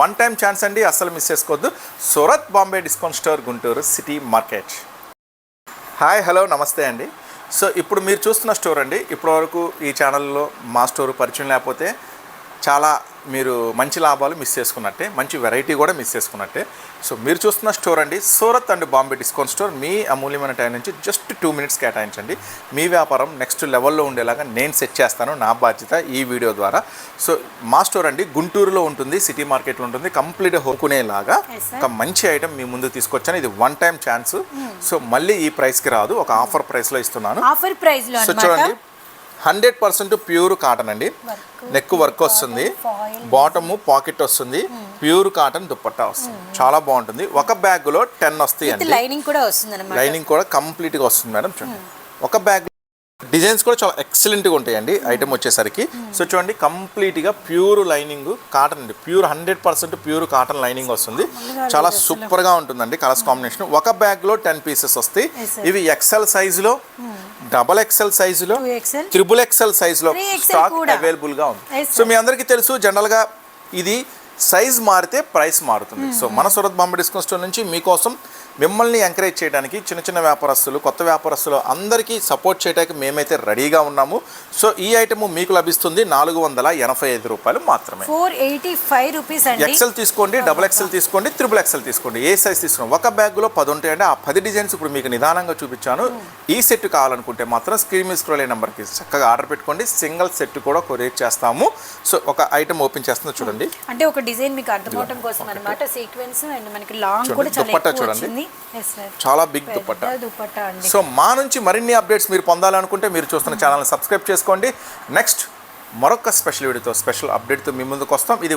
One time chance అండి, అస్సలు miss చేసుకోవద్దు. Surat Bombay discount store, Guntur city market. Hi, hello, నమస్తే అండి. సో ఇప్పుడు మీరు చూస్తున్న స్టోర్ అండి. ఇప్పటివరకు ఈ ఛానల్లో మా స్టోర్ పరిచయం లేకపోతే చాలా మీరు మంచి లాభాలు మిస్ చేసుకున్నట్టే, మంచి వెరైటీ కూడా మిస్ చేసుకున్నట్టే. సో మీరు చూస్తున్న స్టోర్ అండి Surat and Bombay discount store. మీ అమూల్యమైన టైం నుంచి జస్ట్ 2 minutes కేటాయించండి. మీ వ్యాపారం నెక్స్ట్ లెవెల్లో ఉండేలాగా నేను సెట్ చేస్తాను, నా బాధ్యత ఈ వీడియో ద్వారా. సో మా స్టోర్ అండి గుంటూరులో ఉంటుంది, సిటీ మార్కెట్లో ఉంటుంది. కంప్లీట్ హోకునేలాగా ఒక మంచి ఐటమ్ మీ ముందు తీసుకొచ్చాను. ఇది వన్ టైం ఛాన్స్. సో మళ్ళీ ఈ ప్రైస్కి రాదు, ఒక ఆఫర్ ప్రైస్లో ఇస్తున్నాను. సో చూడండి, 100% ప్యూర్ కాటన్ అండి. నెక్ వర్క్ వస్తుంది, బాటము పాకెట్ వస్తుంది, ప్యూర్ కాటన్ దుపట్టా వస్తుంది. చాలా బాగుంటుంది. ఒక బ్యాగ్లో 10 వస్తాయి అండి. లైనింగ్ కూడా కంప్లీట్గా వస్తుంది మేడం. చూడండి, ఒక బ్యాగ్ డిజైన్స్ కూడా చాలా ఎక్సలెంట్గా ఉంటాయండి ఐటమ్ వచ్చేసరికి. సో చూడండి, కంప్లీట్గా ప్యూర్ లైనింగ్ కాటన్ అండి. 100% ప్యూర్ కాటన్ లైనింగ్ వస్తుంది. చాలా సూపర్గా ఉంటుందండి కలర్స్ కాంబినేషన్. ఒక బ్యాగ్లో 10 pieces వస్తాయి. ఇవి XL సైజులో, XXL సైజులో, XXL సైజులో స్టాక్ అవైలబుల్గా ఉంది. సో మీ అందరికీ తెలుసు, జనరల్గా ఇది సైజ్ మారితే ప్రైస్ మారుతుంది. సో మన సూరత్ బాంబే డిస్కౌంట్ స్టోర్ నుంచి మీకోసం మిమ్మల్ని ఎంకరేజ్ చేయడానికి, చిన్న చిన్న వ్యాపారస్తులు, కొత్త వ్యాపారస్తులు అందరికీ సపోర్ట్ చేయడానికి మేమైతే రెడీగా ఉన్నాము. సో ఈ ఐటమ్ మీకు లభిస్తుంది 485 రూపాయలు మాత్రమే. 485 రూపీస్ అండి. XL తీసుకోండి, XXL తీసుకోండి, XXL తీసుకోండి, ఏ సైజ్ తీసుకోండి. ఒక బ్యాగ్లో 10 ఉంటాయండి. ఆ 10 డిజైన్స్ ఇప్పుడు మీకు నిదానంగా చూపించాను. ఈ సెట్ కావాలనుకుంటే మాత్రం స్క్రీన్ మీద స్క్రోల్ అయ్యే నెంబర్కి చక్కగా ఆర్డర్ పెట్టుకోండి. సింగిల్ సెట్ కూడా కొరియర్ చేస్తాము. సో ఒక ఐటమ్ ఓపెన్ చేస్తుంది చూడండి. అంటే ఒక డిజైన్ మీకు అర్థం అవడం కోసం అన్నమాట. సీక్వెన్స్ అండ్ మనకి లాంగ్ కూడా చాలా ఎక్కువ వచ్చింది. చాలా బిగ్ దుపట్టా. సో మా నుంచి మరిన్ని అప్డేట్స్ మీరు పొందాలనుకుంటే మీరు చూస్తున్న ఛానల్ని సబ్స్క్రైబ్ చేసుకోండి. నెక్స్ట్ మరొక స్పెషల్ వీడియోతో, స్పెషల్ అప్డేట్తో మీ ముందుకు వస్తాం. ఇది